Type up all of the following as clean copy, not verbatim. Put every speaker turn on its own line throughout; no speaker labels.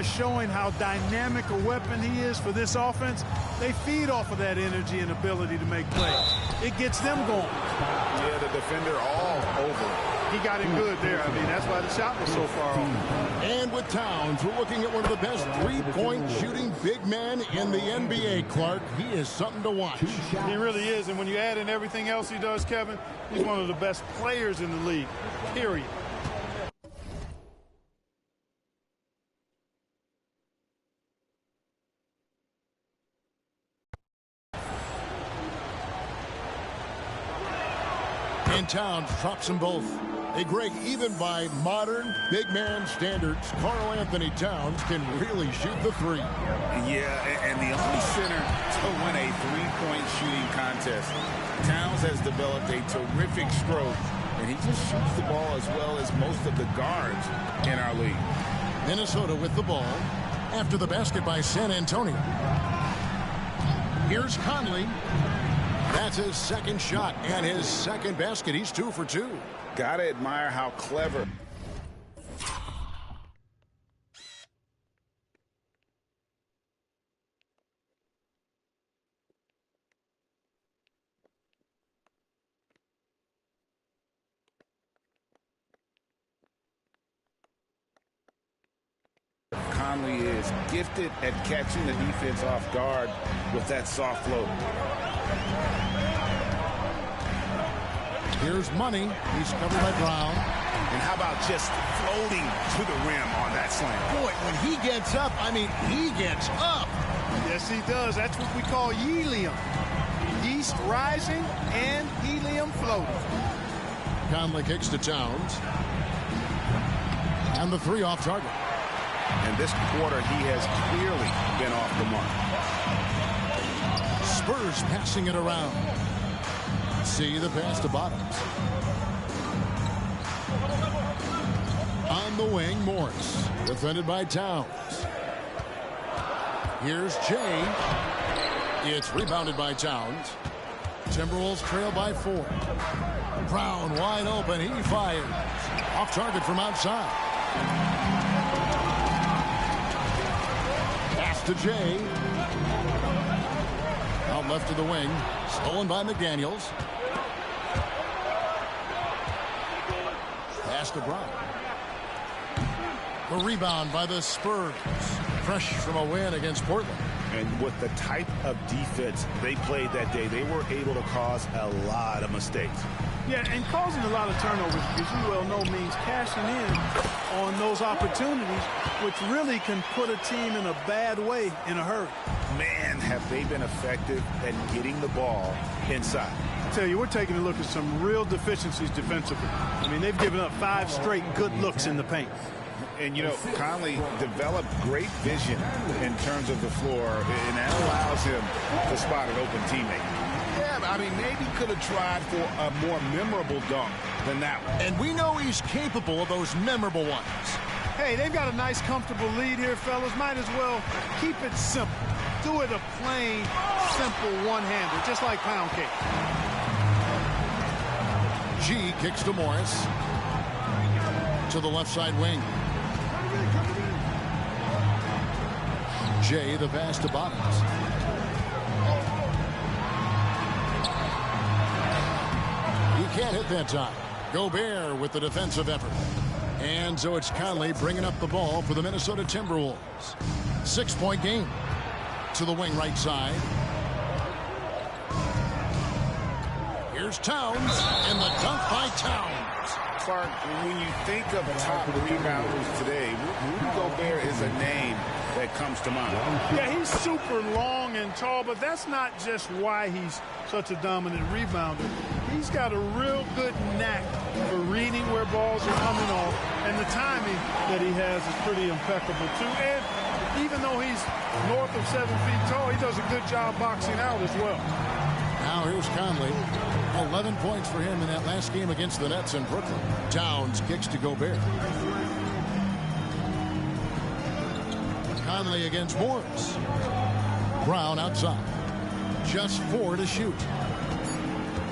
Showing how dynamic a weapon he is for this offense. They feed off of that energy and ability to make plays. It gets them going.
Yeah, the defender all over.
He got it good there. I mean, that's why the shot was so far off.
And with Towns, we're looking at one of the best three-point shooting big men in the NBA, Clark. He is something to watch.
He really is. And when you add in everything else he does, Kevin, he's one of the best players in the league, period.
And Towns drops them both. Hey, Greg, even by modern big man standards, Karl-Anthony Towns can really shoot the three.
Yeah, and the only center to win a three-point shooting contest. Towns has developed a terrific stroke, and he just shoots the ball as well as most of the guards in our league.
Minnesota with the ball after the basket by San Antonio. Here's Conley. That's his second shot and his second basket. He's 2 for 2.
Gotta admire how clever. Conley is gifted at catching the defense off guard with that soft float.
Here's Money. He's covered by Brown.
And how about just floating to the rim on that slam?
Boy, when he gets up, I mean, he gets up.
Yes, he does. That's what we call helium. Yeast rising and helium floating.
Conley kicks to Towns. And the three off target.
And this quarter, he has clearly been off the mark.
Spurs passing it around. See the pass to Bottoms. On the wing, Morris. Defended by Towns. Here's Jay. It's rebounded by Towns. Timberwolves trail by 4. Brown wide open. He fires. Off target from outside. Pass to Jay. Out left to the wing. Stolen by McDaniels. Pass to Brown. The rebound by the Spurs. Fresh from a win against Portland.
And with the type of defense they played that day, they were able to cause a lot of mistakes.
Yeah, and causing a lot of turnovers, as you well know, means cashing in on those opportunities, which really can put a team in a bad way in a hurry.
Man, have they been effective at getting the ball inside.
I tell you, we're taking a look at some real deficiencies defensively. I mean, they've given up 5 straight good looks in the paint.
And, you know, Conley developed great vision in terms of the floor, and that allows him to spot an open teammate. Yeah, I mean, maybe could have tried for a more memorable dunk than that one.
And we know he's capable of those memorable ones.
Hey, they've got a nice, comfortable lead here, fellas. Might as well keep it simple. Do it a plain, simple one-hander, just like pound cake.
G kicks to Morris. To the left side wing. Jay, the pass to Bottoms. He can't hit that time. Gobert with the defensive effort. And so it's Conley bringing up the ball for the Minnesota Timberwolves. 6-point game. To the wing right side. Here's Towns, and the dunk by Towns.
Clark, when you think of top rebounders today, Rudy Gobert is a name that comes to mind.
Yeah, he's super long and tall, but that's not just why he's such a dominant rebounder. He's got a real good knack for reading where balls are coming off, and the timing that he has is pretty impeccable, too. And even though he's north of 7 feet tall, he does a good job boxing out as well.
Now here's Conley. 11 points for him in that last game against the Nets in Brooklyn. Towns kicks to Gobert. Conley against Morris. Brown outside. Just 4 to shoot.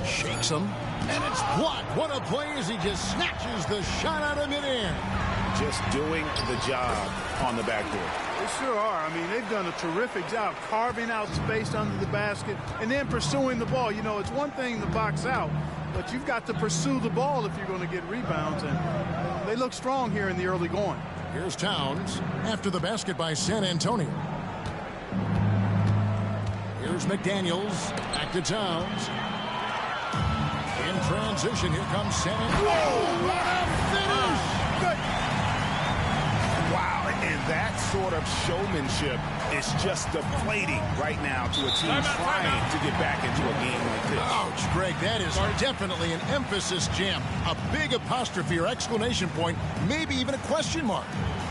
Shakes him. And it's blocked. What a play as he just snatches the shot out of midair.
just doing the job on the backboard.
They sure are. I mean, they've done a terrific job carving out space under the basket and then pursuing the ball. You know, it's one thing to box out, but you've got to pursue the ball if you're going to get rebounds, and they look strong here in the early going.
Here's Towns after the basket by San Antonio. Here's McDaniels. Back to Towns. In transition, here comes San Antonio. Whoa, what a finish!
Good.
Wow, and that sort of showmanship is just deflating right now to a team trying to get back into a game like this.
Ouch, Greg, that is definitely an emphasis jam. A big apostrophe or exclamation point, maybe even a question mark.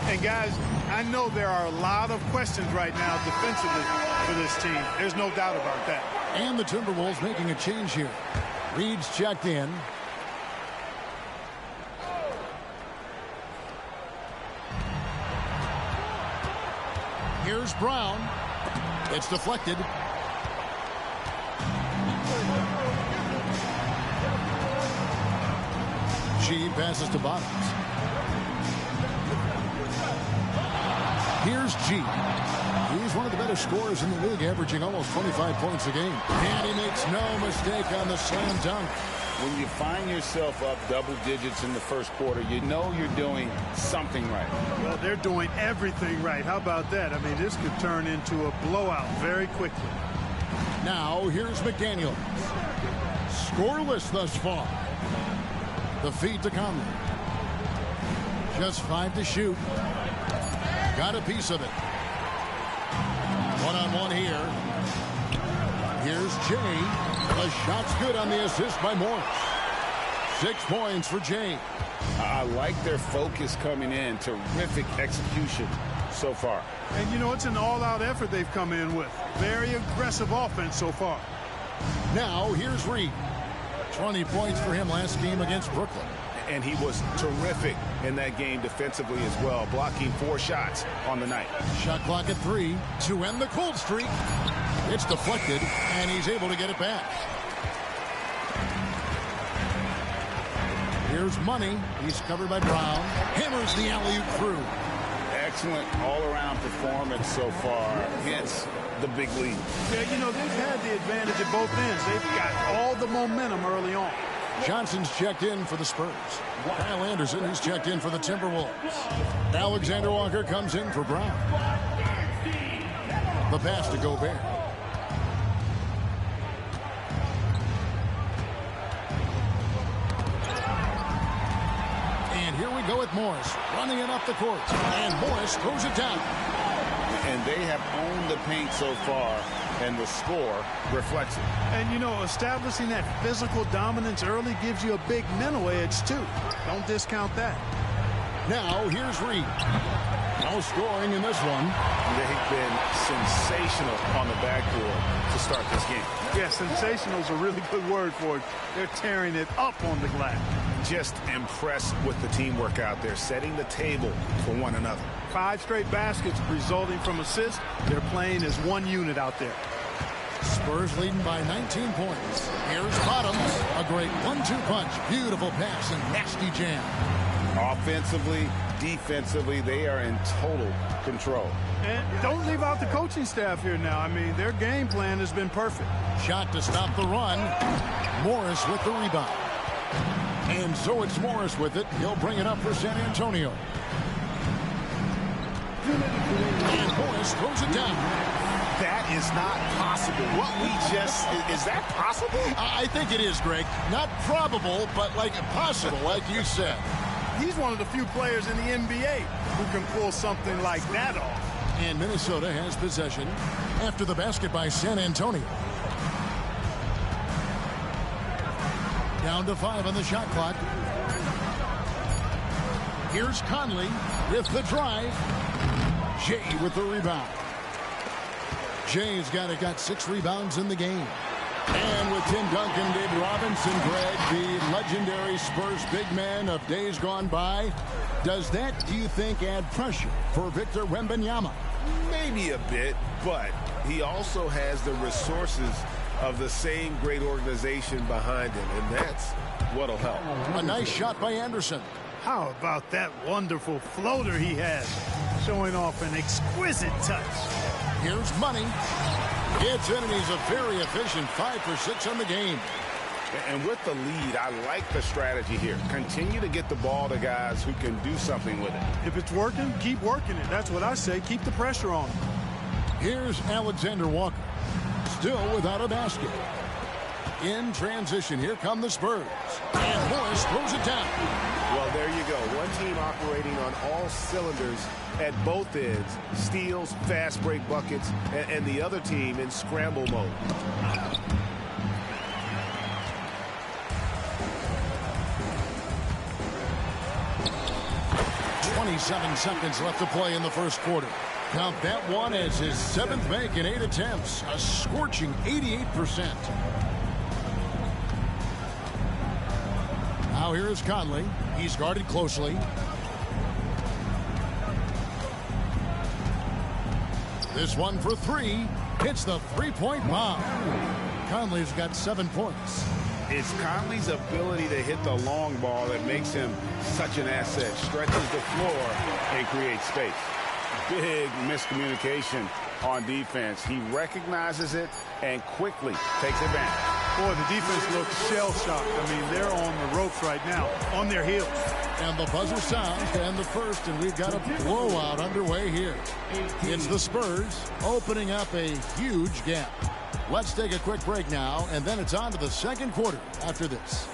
And guys, I know there are a lot of questions right now defensively for this team. There's no doubt about that.
And the Timberwolves making a change here. Reed's checked in. Here's Brown. It's deflected. She passes to Bottoms. Here's G. He's one of the better scorers in the league, averaging almost 25 points a game. And he makes no mistake on the slam dunk.
When you find yourself up double digits in the first quarter, you know you're doing something right.
Well, they're doing everything right. How about that? I mean, this could turn into a blowout very quickly.
Now, here's McDaniels. Scoreless thus far. The feed to Conley. Just 5 to shoot. Got a piece of it. One-on-one here. Here's Jay. The shot's good on the assist by Morris. 6 points for Jay.
I like their focus coming in. Terrific execution so far.
And, you know, it's an all-out effort they've come in with. Very aggressive offense so far.
Now, here's Reed. 20 points for him last game against Brooklyn.
And he was terrific in that game defensively as well, blocking 4 shots on the night.
Shot clock at 3 to end the cold streak. It's deflected, and he's able to get it back. Here's Money. He's covered by Brown. Hammers the alley-oop through.
Excellent all-around performance so far. Hence the big lead.
Yeah, you know, they've had the advantage at both ends. They've got all the momentum early on.
Johnson's checked in for the Spurs. Kyle Anderson is checked in for the Timberwolves. Alexander Walker comes in for Brown. The pass to Gobert. And here we go with Morris running it up the court. And Morris throws it down.
And they have owned the paint so far, and the score reflects it.
And, you know, establishing that physical dominance early gives you a big mental edge, too. Don't discount that.
Now, here's Reed. No scoring in this one.
They've been sensational on the backboard to start this game.
Yeah, sensational is a really good word for it. They're tearing it up on the glass.
Just impressed with the teamwork out there, setting the table for one another.
5 straight baskets resulting from assists. They're playing as one unit out there.
Spurs leading by 19 points. Here's Bottoms. A great 1-2 punch. Beautiful pass and nasty jam.
Offensively, defensively, they are in total control.
And don't leave out the coaching staff here now. I mean, their game plan has been perfect.
Shot to stop the run. Morris with the rebound. And so it's Morris with it. He'll bring it up for San Antonio. And Morris throws it down.
That is not possible. What we just, is that possible?
I think it is, Greg. Not probable, but like possible, like you said.
He's one of the few players in the NBA who can pull something like that off.
And Minnesota has possession after the basket by San Antonio. Down to 5 on the shot clock. Here's Conley with the drive. Jay with the rebound. Jay's got 6 rebounds in the game. And with Tim Duncan, David Robinson, Greg, the legendary Spurs big man of days gone by, does that, do you think, add pressure for Victor Wembanyama?
Maybe a bit, but he also has the resources of the same great organization behind him, and that's what'll help.
A nice shot by Anderson.
How about that wonderful floater he has, showing off an exquisite touch.
Here's Money. It's in, and he's a very efficient 5 for 6 on the game.
And with the lead, I like the strategy here. Continue to get the ball to guys who can do something with it.
If it's working, keep working it. That's what I say. Keep the pressure on him.
Here's Alexander Walker, still without a basket. In transition, here come the Spurs. And Morris throws it down.
Well, there you go. One team operating on all cylinders at both ends. Steals, fast break buckets, and the other team in scramble mode.
27 seconds left to play in the first quarter. Count that one as his 7th make in 8 attempts. A scorching 88%. Now here is Conley. He's guarded closely. This one for 3. Hits the three-point bomb. Conley's got 7 points.
It's Conley's ability to hit the long ball that makes him such an asset. Stretches the floor and creates space. Big miscommunication on defense. He recognizes it and quickly takes advantage.
Boy, the defense looks shell-shocked. I mean, they're on the ropes right now, on their heels.
And the buzzer sounds and the first, and we've got a blowout underway here. It's the Spurs opening up a huge gap. Let's take a quick break now, and then it's on to the second quarter after this.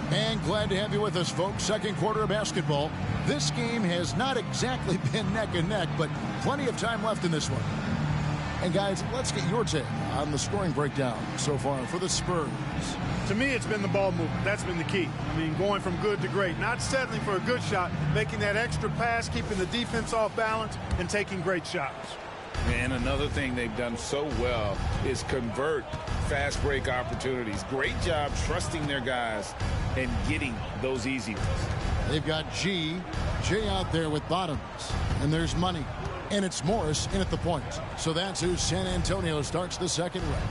And glad to have you with us, folks. Second quarter of basketball. This game has not exactly been neck and neck, but plenty of time left in this one. And guys, let's get your take on the scoring breakdown so far for the Spurs.
To me, it's been the ball movement. That's been the key. I mean, going from good to great. Not settling for a good shot, making that extra pass, keeping the defense off balance, and taking great shots.
And another thing they've done so well is convert fast break opportunities. Great job trusting their guys and getting those easy ones.
They've got Jay out there with Bottoms. And there's Money. And it's Morris in at the point. So that's who San Antonio starts the second round.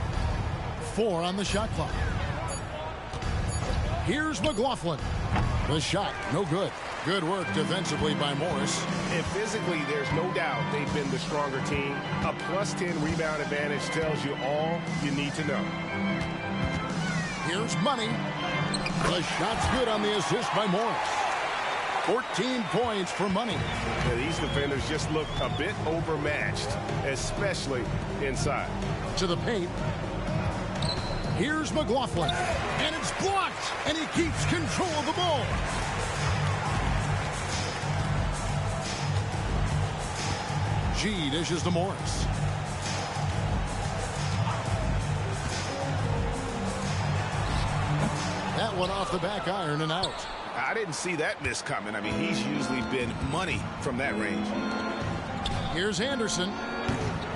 4 on the shot clock. Here's McLaughlin. The shot, no good. Good work defensively by Morris.
And physically, there's no doubt they've been the stronger team. A +10 rebound advantage tells you all you need to know.
Here's Money. The shot's good on the assist by Morris. 14 points for Money.
Yeah, these defenders just look a bit overmatched, especially inside.
To the paint. Here's McLaughlin. And it's blocked. And he keeps control of the ball. G dishes to Morris. That one off the back iron and out.
I didn't see that miss coming. I mean, he's usually been money from that range.
Here's Anderson.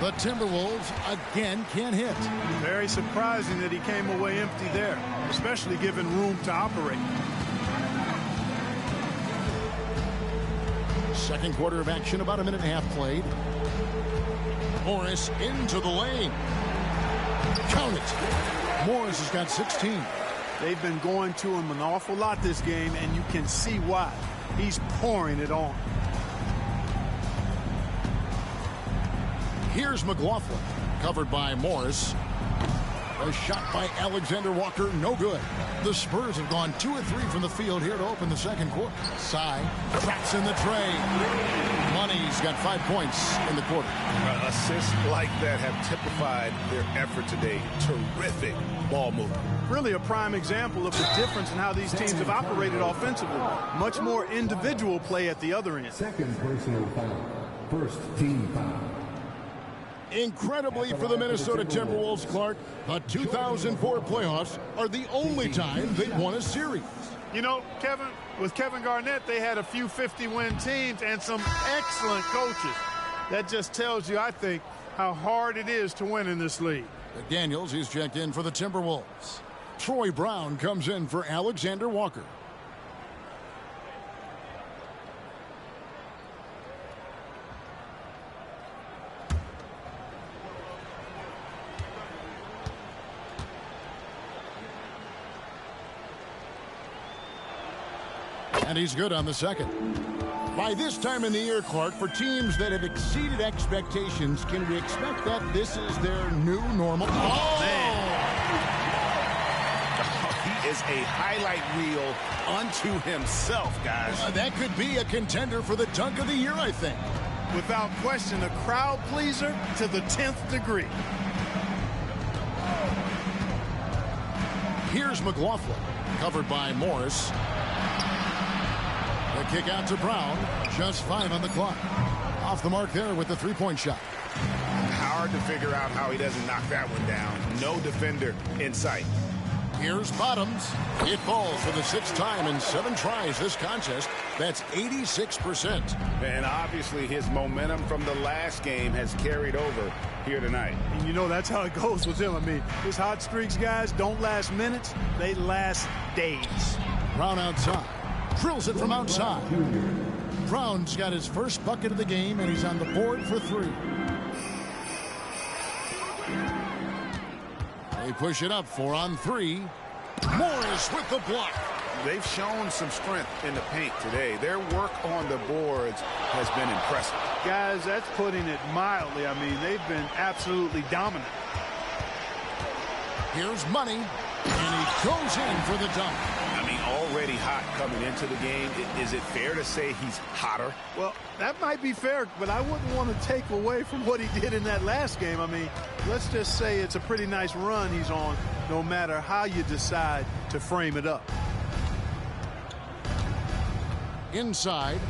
The Timberwolves again can't hit.
Very surprising that he came away empty there, especially given room to operate.
Second quarter of action, about a minute and a half played. Morris into the lane. Count it. Morris has got 16.
They've been going to him an awful lot this game, and you can see why. He's pouring it on.
Here's McLaughlin, covered by Morris. A shot by Alexander Walker, no good. The Spurs have gone 2 of 3 from the field here to open the second quarter. Sy traps in the tray. Money's got 5 points in the quarter.
Assists like that have typified their effort today. Terrific ball movement.
Really a prime example of the difference in how these teams have operated offensively. Much more individual play at the other end.
Second personal foul. First team foul.
Incredibly for the Minnesota Timberwolves, Clark, the 2004 playoffs are the only time they've won a series.
You know, with Kevin Garnett, they had a few 50-win teams and some excellent coaches. That just tells you, I think, how hard it is to win in this league.
McDaniels, he's checked in for the Timberwolves. Troy Brown comes in for Alexander Walker. And he's good on the second. By this time in the year, Clark, for teams that have exceeded expectations, can we expect that this is their new normal? Oh, man.
He is a highlight reel unto himself, guys.
That could be a contender for the dunk of the year, I think.
Without question, a crowd pleaser to the 10th degree.
Here's McLaughlin, covered by Morris. The kick out to Brown. Just 5 on the clock. Off the mark there with the three-point shot.
Hard to figure out how he doesn't knock that one down. No defender in sight.
Here's Bottoms. It falls for the 6th time in 7 tries this contest. That's 86%.
And obviously his momentum from the last game has carried over here tonight.
And you know that's how it goes with him. I mean, his hot streaks, guys, don't last minutes. They last days.
Brown outside. Drills it from outside. Brown's got his first bucket of the game, and he's on the board for 3. They push it up 4 on 3. Morris with the block.
They've shown some strength in the paint today. Their work on the boards has been impressive.
Guys, that's putting it mildly. I mean, they've been absolutely dominant.
Here's Money, and he goes in for the dunk.
I mean, already hot coming into the game. Is it fair to say he's hotter?
Well, that might be fair, but I wouldn't want to take away from what he did in that last game. I mean, let's just say it's a pretty nice run he's on, no matter how you decide to frame it up.
Inside.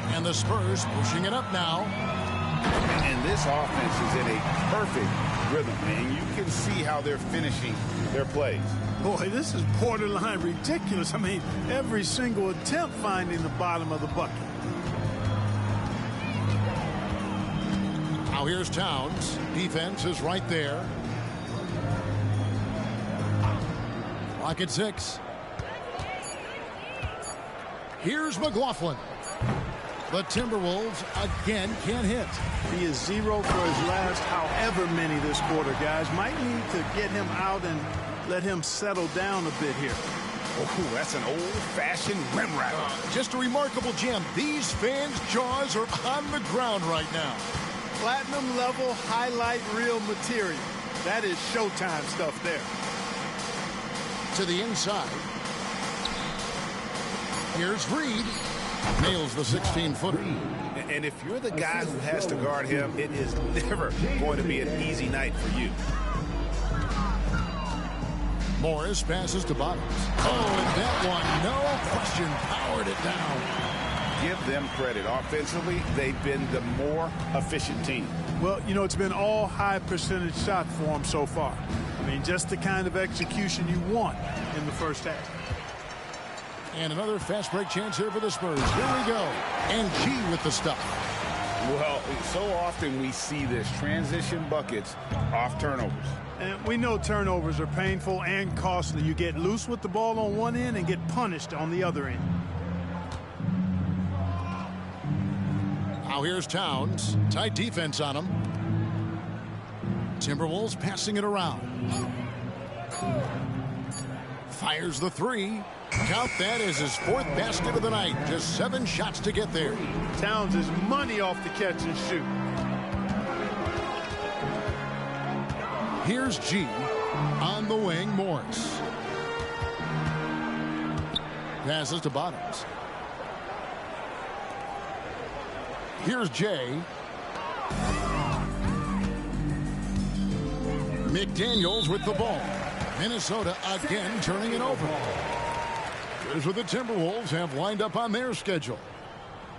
And the Spurs pushing it up now.
And this offense is in a perfect rhythm, and you can see how they're finishing their plays.
Boy, this is borderline ridiculous. I mean, every single attempt finding the bottom of the bucket.
Now here's Towns. Defense is right there. Clock at 6. Here's McLaughlin. The Timberwolves again can't hit.
He is 0 for his last however many this quarter, guys. Might need to get him out and let him settle down a bit here.
Oh, that's an old-fashioned rim rattler.
Just a remarkable jam. These fans' jaws are on the ground right now.
Platinum level highlight reel material. That is Showtime stuff there.
To the inside. Here's Reed. Nails the 16-footer.
And if you're the guy who has to guard him, it is never going to be an easy night for you.
Morris passes to Bottoms. Oh, and that one, no question, powered it down.
Give them credit. Offensively, they've been the more efficient team.
Well, you know, it's been all high percentage shots for them so far. I mean, just the kind of execution you want in the first half.
And another fast break chance here for the Spurs. Here we go. And G with the stuff.
Well, so often we see this transition buckets off turnovers.
And we know turnovers are painful and costly. You get loose with the ball on one end and get punished on the other end.
Now here's Towns. Tight defense on him. Timberwolves passing it around. Fires the 3. Count that as his 4th basket of the night. Just 7 shots to get there.
Towns is money off the catch and shoot.
Here's G. On the wing, Morris. Passes to Bottoms. Here's J. McDaniels with the ball. Minnesota again turning it over. Here's what the Timberwolves have lined up on their schedule.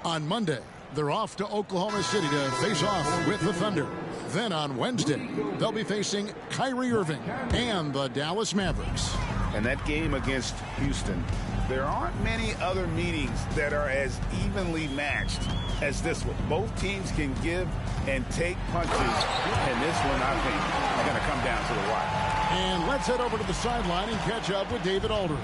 On Monday, they're off to Oklahoma City to face off with the Thunder. Then on Wednesday, they'll be facing Kyrie Irving and the Dallas Mavericks.
And that game against Houston, there aren't many other meetings that are as evenly matched as this one. Both teams can give and take punches, and this one, I think, is going to come down to the wire.
And let's head over to the sideline and catch up with David Aldridge.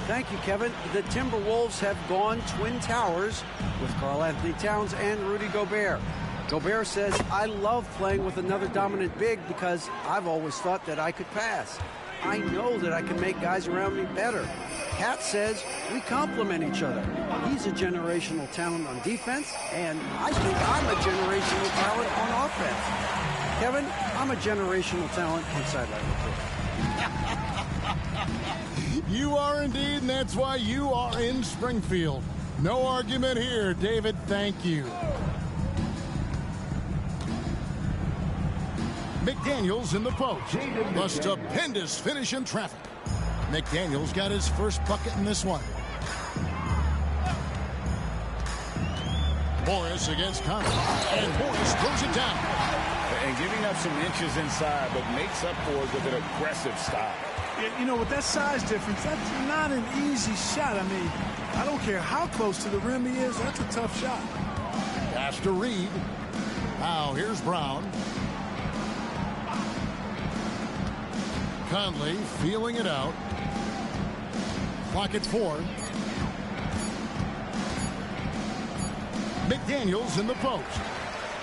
Thank you, Kevin. The Timberwolves have gone Twin Towers with Karl-Anthony Towns and Rudy Gobert. Gobert says, I love playing with another dominant big because I've always thought that I could pass. I know that I can make guys around me better. Cat says we complement each other. He's a generational talent on defense, and I think I'm a generational talent on offense. Kevin, I'm a generational talent on sideline report.
You are indeed, and that's why you are in Springfield. No argument here, David. Thank you. McDaniels in the post. A stupendous finish in traffic. McDaniels got his first bucket in this one. Morris against Conley. And Morris throws it down.
And giving up some inches inside, but makes up for it with an aggressive style.
You know, with that size difference, that's not an easy shot. I mean, I don't care how close to the rim he is. That's a tough shot.
Pass to Reed. Now here's Brown. Conley feeling it out. Clock at 4. McDaniels in the post.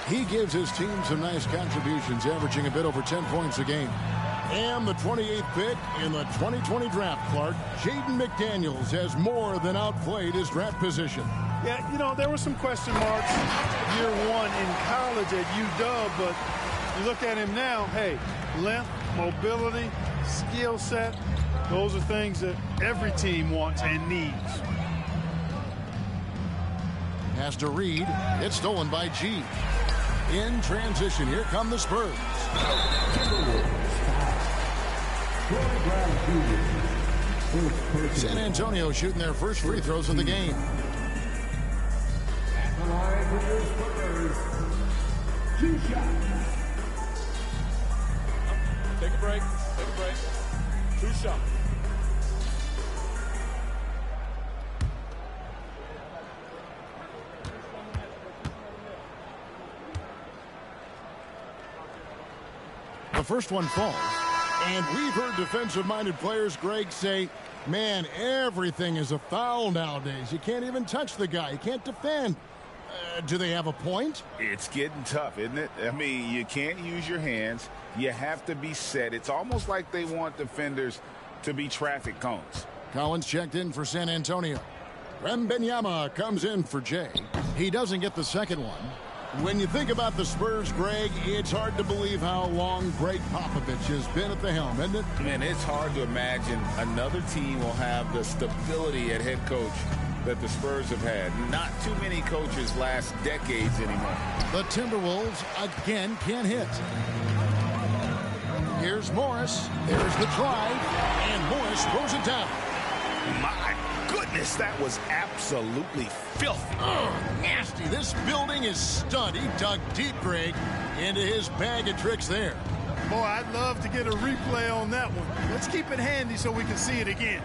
He gives his team some nice contributions, averaging a bit over 10 points a game. And the 28th pick in the 2020 draft, Clark, Jaden McDaniels has more than outplayed his draft position.
Yeah, you know, there were some question marks year one in college at UW, but you look at him now, hey, length, mobility, skill set, those are things that every team wants and needs.
Pass to Reed. It's stolen by G. In transition, here come the Spurs. San Antonio shooting their first free throws of the game.
Take a break. Take a break. 2 shots.
The first one falls. And we've heard defensive-minded players, Greg, say, man, everything is a foul nowadays. You can't even touch the guy. You can't defend. Do they have a point?
It's getting tough, isn't it? I mean, you can't use your hands. You have to be set. It's almost like they want defenders to be traffic cones.
Collins checked in for San Antonio. Wembanyama comes in for Jay. He doesn't get the second one. When you think about the Spurs, Greg, it's hard to believe how long Greg Popovich has been at the helm, isn't it?
Man, it's hard to imagine another team will have the stability at head coach that the Spurs have had. Not too many coaches last decades anymore.
The Timberwolves again can't hit. Here's Morris. There's the drive. And Morris throws it down.
My goodness, that was absolutely filthy.
Nasty. This building is stud. He dug deep, Greg, into his bag of tricks there.
Boy, I'd love to get a replay on that one. Let's keep it handy so we can see it again.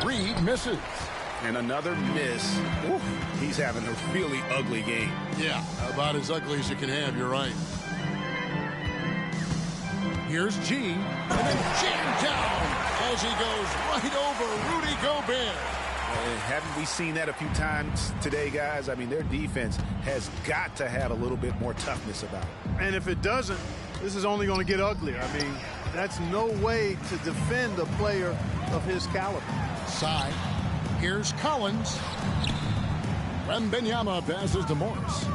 Reed misses.
And another miss. Ooh, he's having a really ugly game.
Yeah, about as ugly as you can have, you're right. Here's G, and then jammed down as he goes right over Rudy Gobert.
Haven't we seen that a few times today, guys? I mean, their defense has got to have a little bit more toughness about it.
And if it doesn't, this is only going to get uglier. I mean, that's no way to defend a player of his caliber.
Side. Here's Collins. Wembanyama passes to Morris.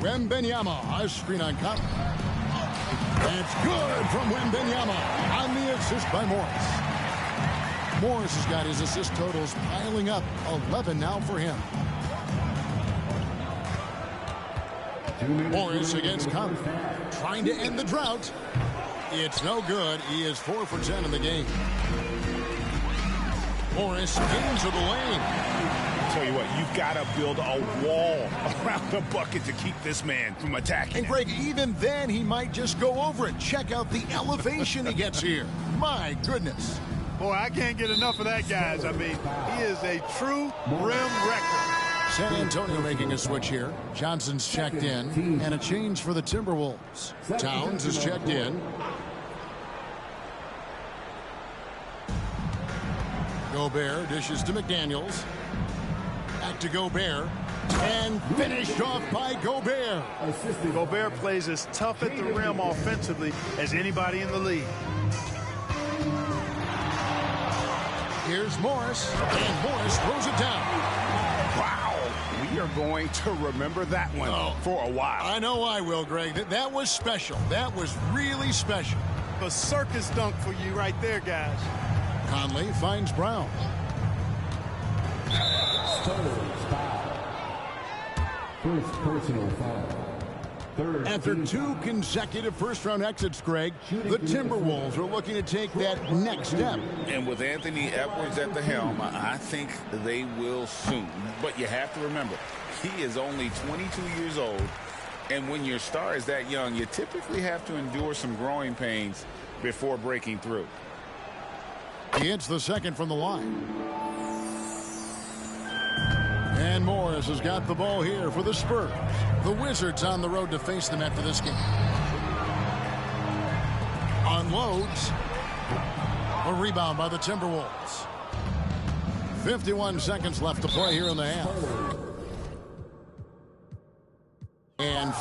Wembanyama, a screen on Conley. That's good from Wembanyama on the assist by Morris. Morris has got his assist totals piling up. 11 now for him. Morris against Conley. Trying to end the drought. It's no good. He is 4 for 10 in the game. Morris into the lane.
Tell you what, you've got to build a wall around the bucket to keep this man from attacking.
And Greg, even then, he might just go over it. Check out the elevation he gets here. My goodness.
Boy, I can't get enough of that, guys. I mean, he is a true rim wrecker.
San Antonio making a switch here. Johnson's checked in, and a change for the Timberwolves. Towns is checked in. Gobert dishes to McDaniels. Back to Gobert. And finished off by Gobert.
Gobert plays as tough at the rim offensively as anybody in the league.
Here's Morris, and Morris throws it down.
Wow. We are going to remember that one for a while.
I know I will, Greg. That was special. That was really special.
A circus dunk for you right there, guys.
Conley finds Brown.
First personal foul. Third
After
team
2
foul.
consecutive first-round exits, Greg, the Timberwolves are looking to take that next step.
And with Anthony Edwards at the helm, I think they will soon. But you have to remember, he is only 22 years old. And when your star is that young, you typically have to endure some growing pains before breaking through.
He hits the second from the line. And Morris has got the ball here for the Spurs. The Wizards on the road to face them after this game. Unloads. A rebound by the Timberwolves. 51 seconds left to play here in the half. And